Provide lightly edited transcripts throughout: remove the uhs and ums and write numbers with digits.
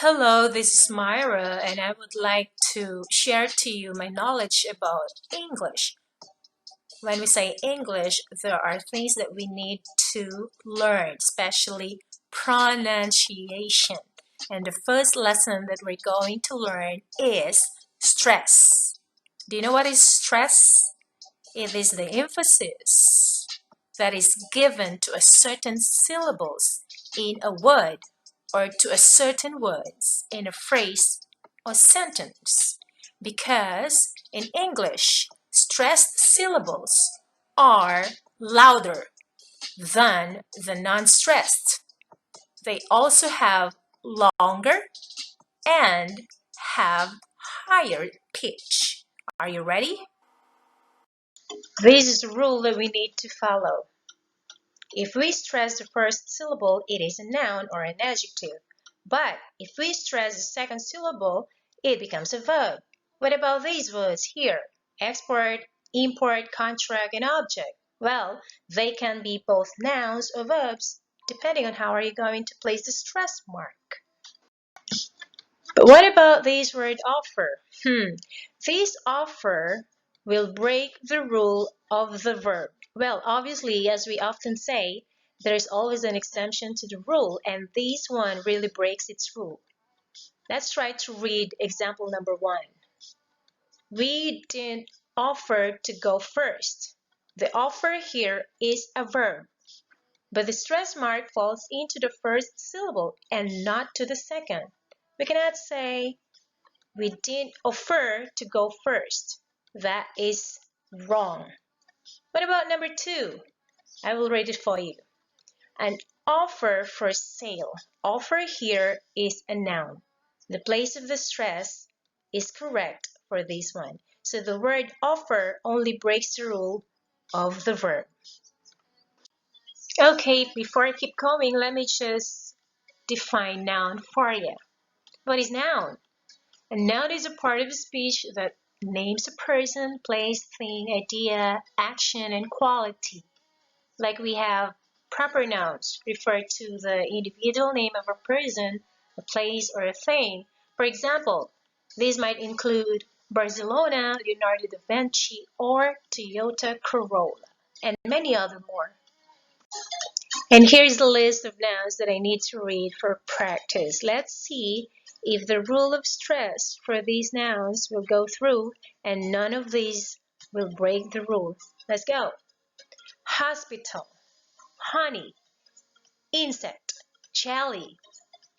Hello, this is Myra, and I would like to share to you my knowledge about English. When we say English, there are things that we need to learn, especially pronunciation. And the first lesson that we're going to learn is stress. Do you know what is stress? It is the emphasis that is given to a certain syllables in a word or to a certain words in a phrase or sentence. Because in English, stressed syllables are louder than the non-stressed. They also have longer and have higher pitch. Are you ready? This is a rule that we need to follow. If we stress the first syllable, it is a noun or an adjective. But if we stress the second syllable, it becomes a verb. What about these words here? Export, import, contract, and object. Well, they can be both nouns or verbs, depending on how are you going to place the stress mark. But what about this word offer? This offer will break the rule of the verb. Well, obviously, as we often say, there's always an exception to the rule, and this one really breaks its rule. Let's try to read example number 1. We didn't offer to go first. The offer here is a verb, but the stress mark falls into the first syllable and not to the second. We cannot say, we didn't offer to go first. That is wrong. What about number 2? I will read it for you. An offer for sale. Offer here is a noun. The place of the stress is correct for this one. So the word offer only breaks the rule of the verb. Okay, before I keep going, let me just define noun for you. What is noun? A noun is a part of a speech that names a person, place, thing, idea, action, and quality. Like we have proper nouns refer to the individual name of a person, a place, or a thing. For example, these might include Barcelona, Leonardo da Vinci, or Toyota Corolla, and many other more. And here's the list of nouns that I need to read for practice. Let's see if the rule of stress for these nouns will go through and none of these will break the rule. Let's go. Hospital, honey, insect, jelly,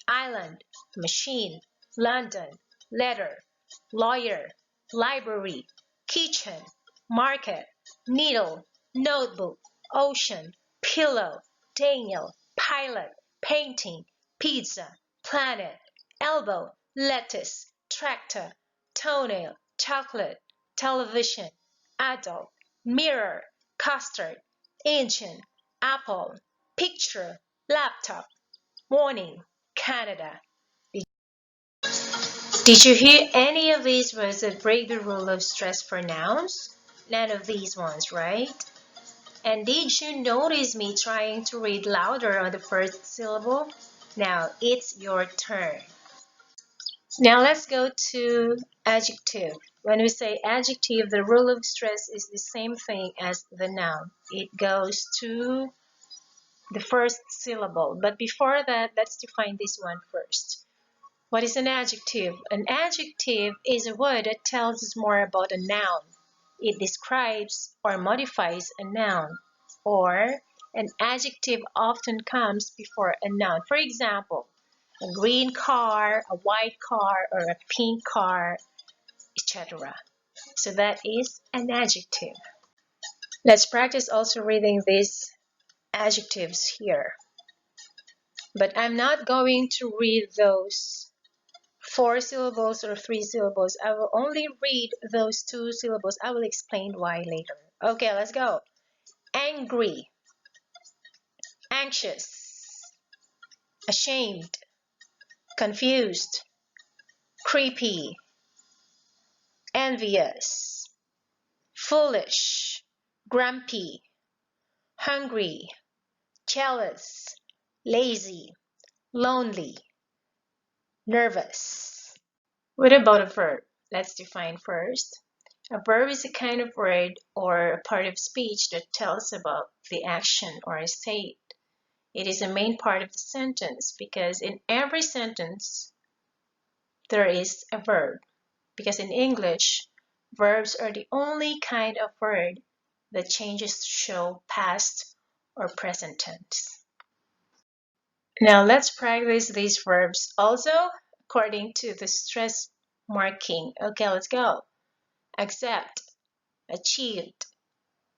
island, machine, London, letter, lawyer, library, kitchen, market, needle, notebook, ocean, pillow, Daniel, pilot, painting, pizza, planet, elbow, lettuce, tractor, toenail, chocolate, television, adult, mirror, custard, engine, apple, picture, laptop, morning, Canada. Did you hear any of these words that break the rule of stress for nouns? None of these ones, right? And did you notice me trying to read louder on the first syllable? Now it's your turn. Now let's go to adjective. When we say adjective, the rule of stress is the same thing as the noun. It goes to the first syllable. But before that, let's define this one first. What is an adjective? An adjective is a word that tells us more about a noun. It describes or modifies a noun. Or an adjective often comes before a noun. For example, a green car, a white car, or a pink car, etc. So that is an adjective. Let's practice also reading these adjectives here. But I'm not going to read those 4 syllables or 3 syllables. I will only read those 2 syllables. I will explain why later. Okay, let's go. Angry, anxious, ashamed, confused, creepy, envious, foolish, grumpy, hungry, jealous, lazy, lonely, nervous. What about a verb? Let's define first. A verb is a kind of word or a part of speech that tells about the action or a state. It is a main part of the sentence because in every sentence there is a verb. Because in English, verbs are the only kind of word that changes to show past or present tense. Now let's practice these verbs also according to the stress marking. Okay, let's go. Accept, achieved,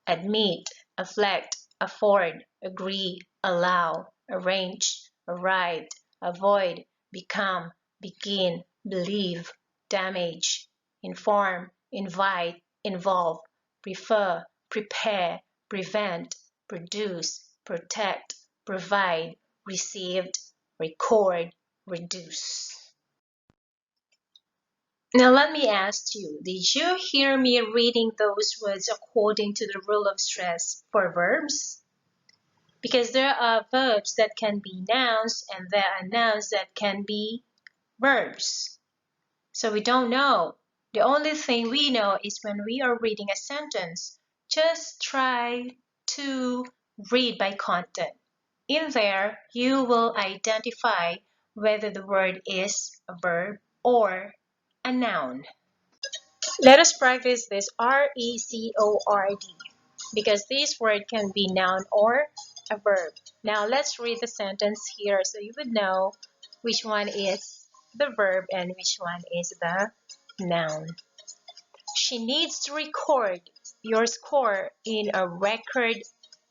admit, affect, afford, agree, allow, arrange, arrived, avoid, become, begin, believe, damage, inform, invite, involve, prefer, prepare, prevent, produce, protect, provide, received, record, reduce. Now let me ask you, did you hear me reading those words according to the rule of stress for verbs? Because there are verbs that can be nouns and there are nouns that can be verbs. So we don't know. The only thing we know is when we are reading a sentence, just try to read by content. In there, you will identify whether the word is a verb or a noun. Let us practice this record because this word can be noun or a verb. Now let's read the sentence here so you would know which one is the verb and which one is the noun. She needs to record your score in a record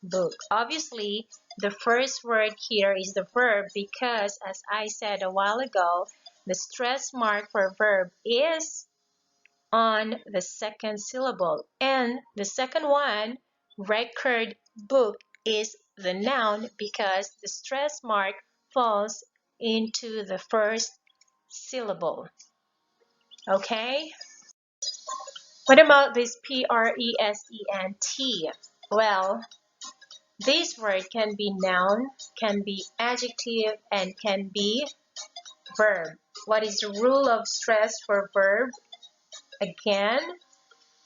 book. Obviously, the first word here is the verb because, as I said a while ago, the stress mark for verb is on the second syllable. And the second one, record book, is the noun because the stress mark falls into the first syllable. Okay? What about this present? Well, this word can be noun, can be adjective, and can be verb. What is the rule of stress for verb? Again,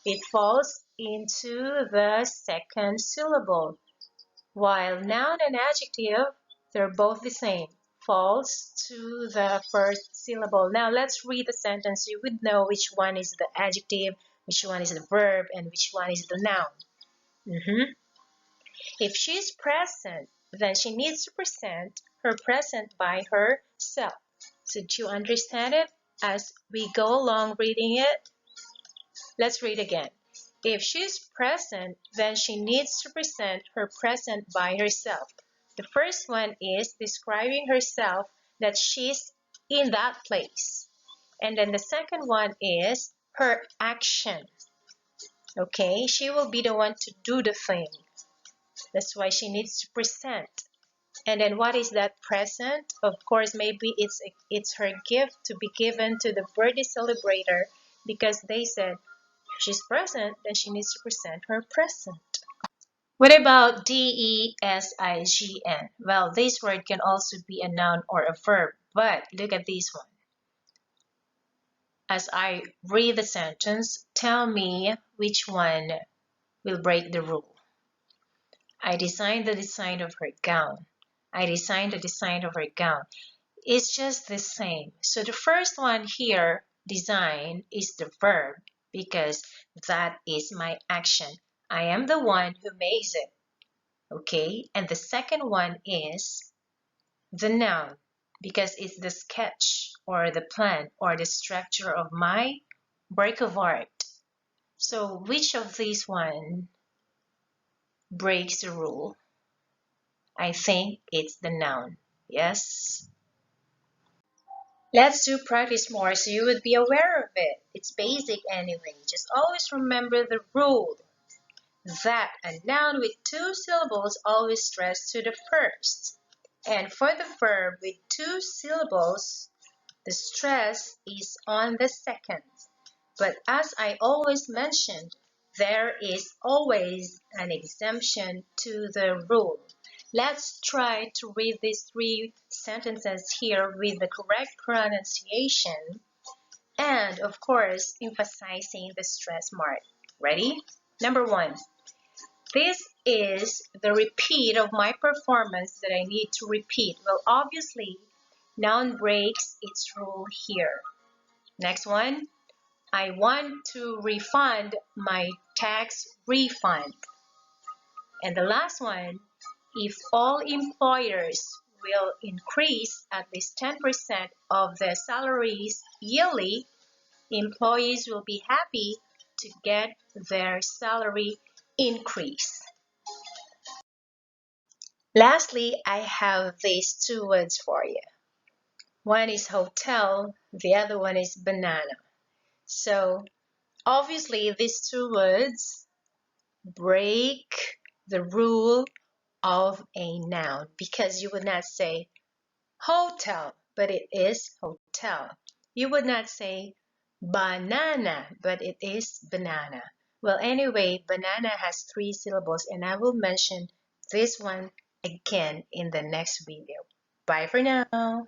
it falls into the second syllable, while noun and adjective, they're both the same, falls to the first syllable. Now let's read the sentence. You would know which one is the adjective, which one is the verb, and which one is the noun. If she's present, then she needs to present her present by herself. So do you understand it as we go along reading it? Let's read again. If she's present, then she needs to present her present by herself. The first one is describing herself that she's in that place. And then the second one is her action. Okay, she will be the one to do the thing. That's why she needs to present. And then what is that present? Of course, maybe it's her gift to be given to the birthday celebrator because they said if she's present, then she needs to present her present. What about design? Well, this word can also be a noun or a verb, but look at this one. As I read the sentence, tell me which one will break the rule. I designed the design of her gown. I designed the design of her gown. It's just the same. So the first one here, design, is the verb because that is my action. I am the one who makes it. Okay? And the second one is the noun because it's the sketch or the plan or the structure of my work of art. So which of these one breaks the rule? I think it's the noun. Yes? Let's do practice more so you would be aware of it. It's basic anyway. Just always remember the rule that a noun with two syllables always stress to the first. And for the verb with two syllables, the stress is on the second. But as I always mentioned, there is always an exemption to the rule. Let's try to read these three sentences here with the correct pronunciation and, of course, emphasizing the stress mark. Ready? Number 1. This is the repeat of my performance that I need to repeat. Well, obviously, noun breaks its rule here. Next one. I want to refund my tax refund. And the last one, if all employers will increase at least 10% of their salaries yearly, employees will be happy to get their salary increase. Lastly, I have these two words for you. One is hotel, the other one is banana. So obviously these two words break the rule of a noun because you would not say hotel, but it is hotel. You would not say banana, but it is banana. Well, anyway, banana has 3 syllables, and I will mention this one again in the next video. Bye for now.